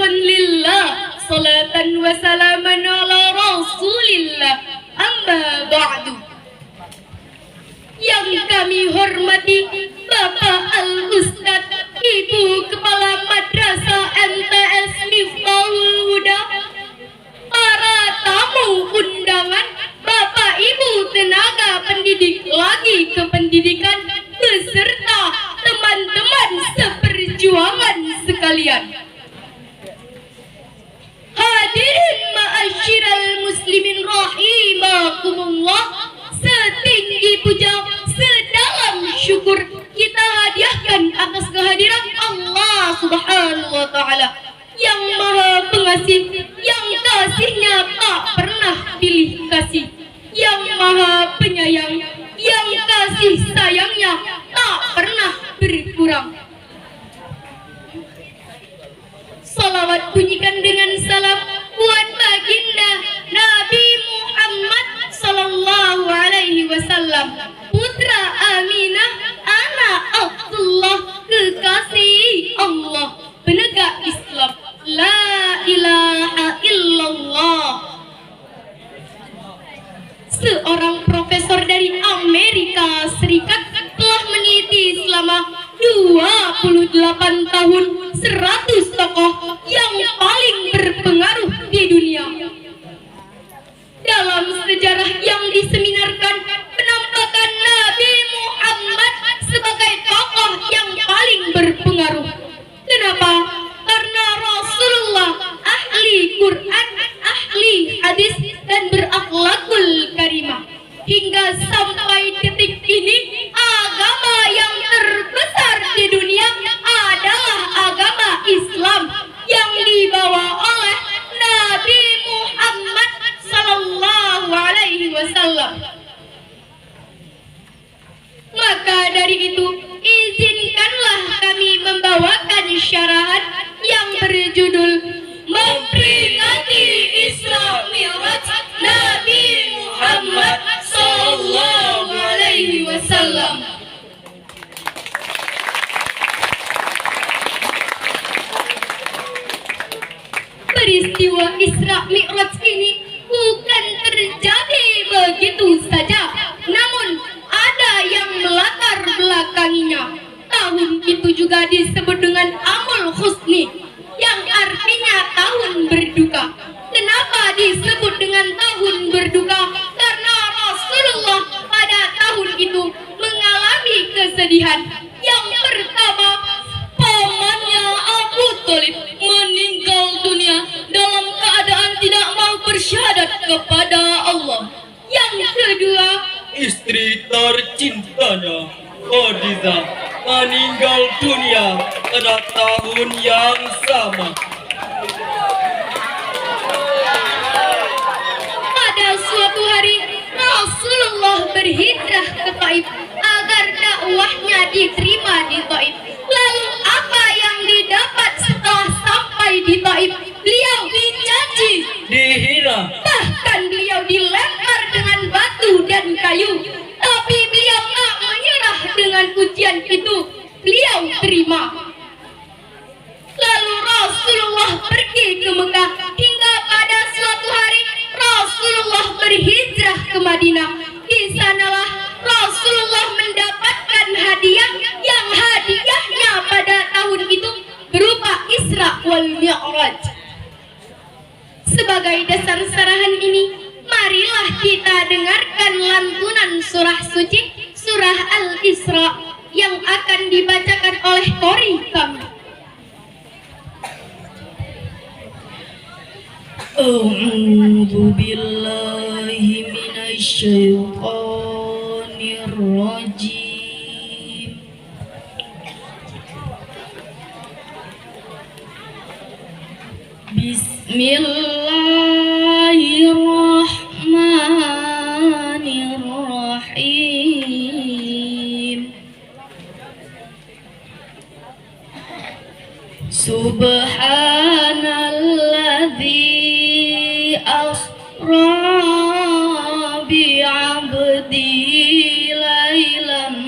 Syukran lillah, salatan wa salaman ala rasulillah. Amma ba'du. Yang kami hormati Bapak Al-Ustaz, Ibu Kepala Madrasah MTS Miftahul Huda, para tamu undangan, Bapak Ibu tenaga pendidik lagi kependidikan, beserta teman-teman seperjuangan sekalian. Hadirin ma'asyiral muslimin rahimakumullah, setinggi puja, sedalam syukur kita hadiahkan atas kehadiran Allah Subhanahu wa Ta'ala yang Maha Pengasih, yang kasihnya tak pernah pilih kasih, yang Maha Penyayang, yang kasih sayangnya tak pernah berkurang. Salawat bunyikan dengan salam buat baginda Nabi Muhammad sallallahu alaihi wasallam, putra Aminah, anak Abdullah, kekasih Allah, penegak Islam. La ilaha illallah. Seorang profesor dari Amerika Serikat telah meneliti selama 28 tahun 100 tokoh yang paling berpengaruh di dunia. Dalam sejarah yang diseminarkan, penampakan Nabi Muhammad sebagai tokoh yang paling berpengaruh. Kenapa? Karena Rasulullah ahli Quran, ahli hadis, dan berakhlakul karimah. Hingga sampai detik ini, agama yang terbesar di dunia adalah agama Islam yang dibawa oleh Nabi Muhammad sallallahu alaihi wasallam. Maka dari itu, izinkanlah kami membawakan syarahan yang berjudul Memperingati Isra Mi'raj Nabi Muhammad sallallahu alaihi wasallam. Peristiwa Isra Mi'raj ini bukan terjadi begitu saja, namun ada yang melatar belakanginya. Tahun itu juga disebut dengan Amul Husni, yang artinya tahun berduka. Kenapa disebut dengan tahun berduka? Karena Rasulullah pada tahun itu mengalami kesedihan. Yang pertama, pamannya Abu Thalib meninggal dunia dalam keadaan tidak mau bersyahadat kepada Allah. Yang kedua, istri tercintanya Khadijah meninggal dunia pada tahun yang sama. Pada suatu hari Rasulullah berhijrah ke Taif agar dakwahnya diterima di Taif. Lalu apa yang didapat setelah sampai di Taif? Beliau dicaci, Dihina, bahkan beliau dilempar dengan batu dan kayu. Tapi beliau tak menyerah dengan ujian itu. Beliau terima. Lalu Rasulullah pergi ke Mekah, hingga pada suatu hari Rasulullah berhijrah ke Madinah. Di sanalah Rasulullah mendapatkan hadiah, yang hadiahnya pada tahun itu berupa Isra wal Mi'raj. Sebagai dasar sarahan ini, marilah kita dengarkan lantunan surah suci, surah Al-Isra, yang akan dibacakan oleh qori kami. A'udzu billahi minasy syaithanir rajim. Bismillahirrahmanirrahim. Subhanalladzi asra bi'abdi lailan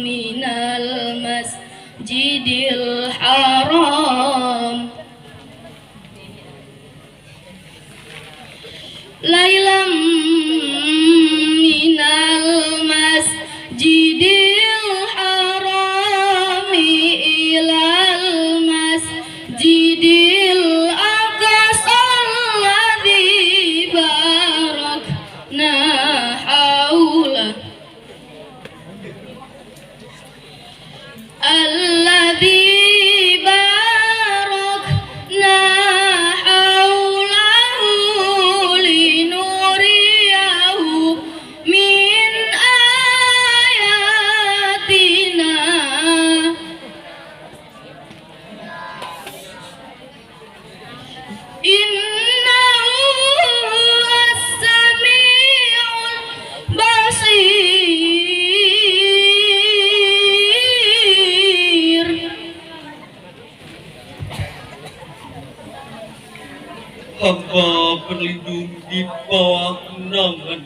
minal masjidil haram Jidil aqsalladzi barakna haulah alladzi barakna haulahu linuriyahu min ayatina innahu as-sami'ul basir. Hamba berlindung di bawah naungan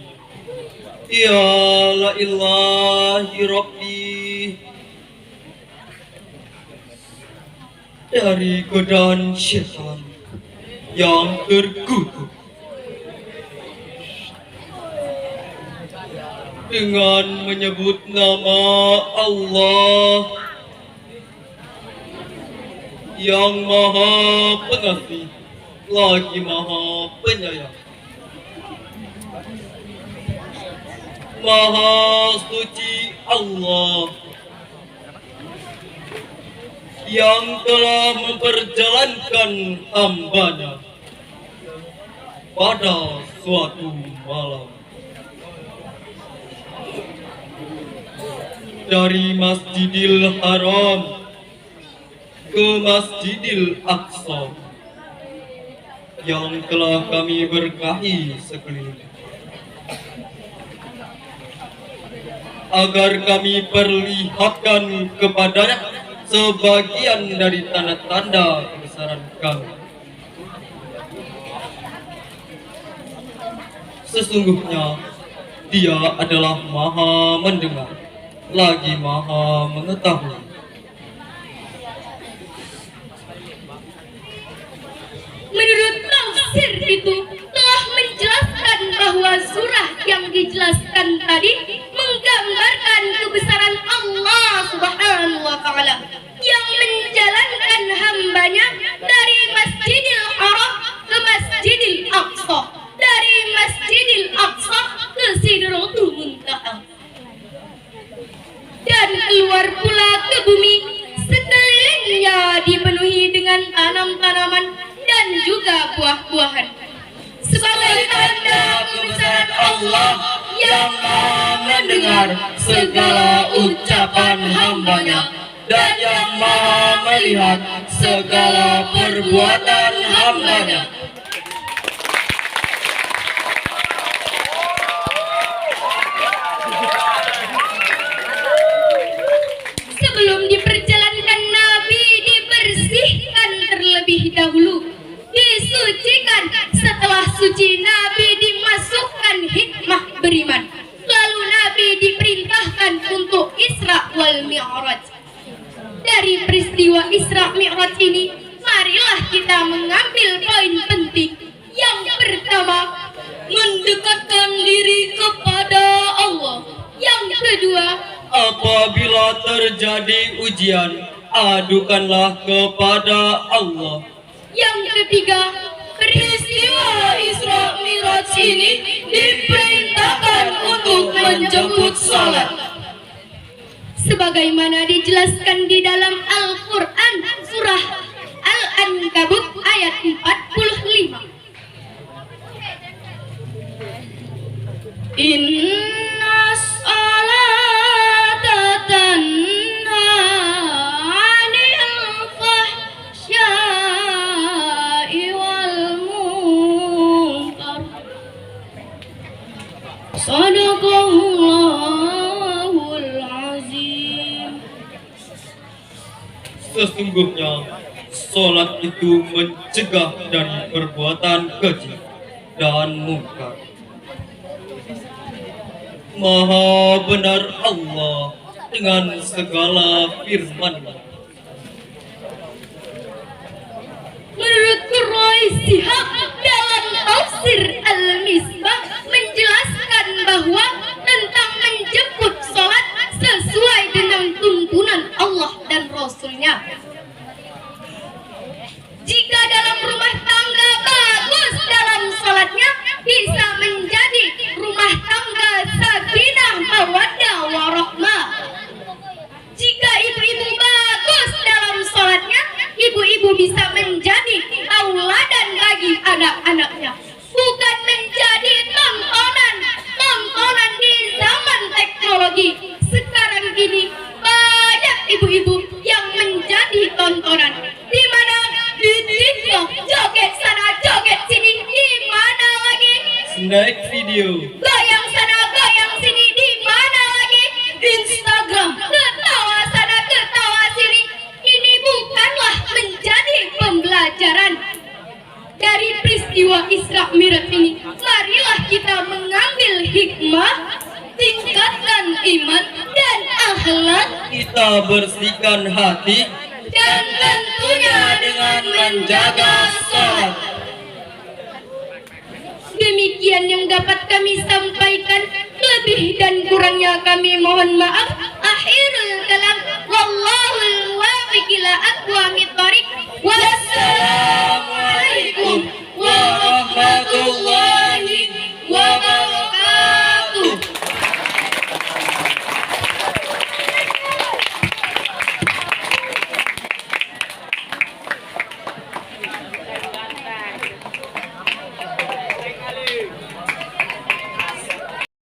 Ya la ilahi Rabbi dari godaan syaitan yang terkutuk dengan menyebut nama Allah yang Maha Pengasih lagi Maha Penyayang, Maha Suci Allah yang telah memperjalankan hamba-Nya pada suatu malam dari Masjidil Haram ke Masjidil Aqsa yang telah kami berkahi sekeliling, agar kami perlihatkan kepadanya sebagian dari tanda-tanda kebesaran kami. Sesungguhnya Dia adalah Maha Mendengar lagi Maha Mengetahui. Menurut tafsir itu telah menjelaskan bahwa surah yang dijelaskan tadi menggambarkan kebesaran Allah Subhanahu wa Ta'ala yang menjalankan hambanya dari Masjidil Haram ke Masjidil Aqsa, dari Masjidil Aqsa ke Sidratul Muntaha, dan keluar pula ke bumi. Sekelilingnya dipenuhi dengan tanam-tanaman dan juga buah-buahan sebagai tanda kebesaran Allah yang Maha mendengar segala ucapan hamba-Nya dan yang Maha melihat segala perbuatan hamba-Nya. Sebelum diperjalankan Nabi dibersihkan terlebih dahulu, disucikan. Setelah suci Nabi dimasukkan hikmah beriman, lalu Nabi diperintahkan untuk Isra wal Mi'raj. Dari peristiwa Isra Mi'raj ini, marilah kita mengambil poin penting. Yang pertama, mendekatkan diri kepada Allah. Yang kedua, Apabila terjadi ujian, adukanlah kepada Allah. yang ketiga, peristiwa Isra Mi'raj ini diperintahkan untuk menjemput salat. Sebagaimana dijelaskan di dalam Al-Quran surah Al-Ankabut ayat 45. Inna salata tanha 'anil fahsya'i wal munkar. Sadaqallahul azim. Sesungguhnya sholat itu mencegah dari perbuatan keji dan mungkar. Maha benar Allah dengan segala firman-Nya. Menurut Quraisihab dalam tafsir Al-Misbah menjelaskan bahwa tentang menjemput sholat sesuai dengan tuntunan Allah dan Rasul-Nya. menjadi tauladan bagi anak-anaknya, bukan menjadi tontonan di zaman teknologi. Sekarang ini banyak ibu-ibu yang menjadi tontonan, di mana di TikTok joget sana joget sini, di mana lagi Snack video. goyang sana goyang sini, di mana lagi Instagram ketawa sana ketawa sini. Ini bukanlah menjadi pembelajaran dari peristiwa Isra Mi'raj ini. Marilah kita mengambil hikmah, tingkatkan iman dan akhlak, Kita bersihkan hati dan tentunya dengan menjaga sholat. Demikian yang dapat kami sampaikan, lebih dan kurangnya kami mohon maaf. Akhirul kalam, wallahul muwaffiq ila aqwamit thoriq. Wassalam.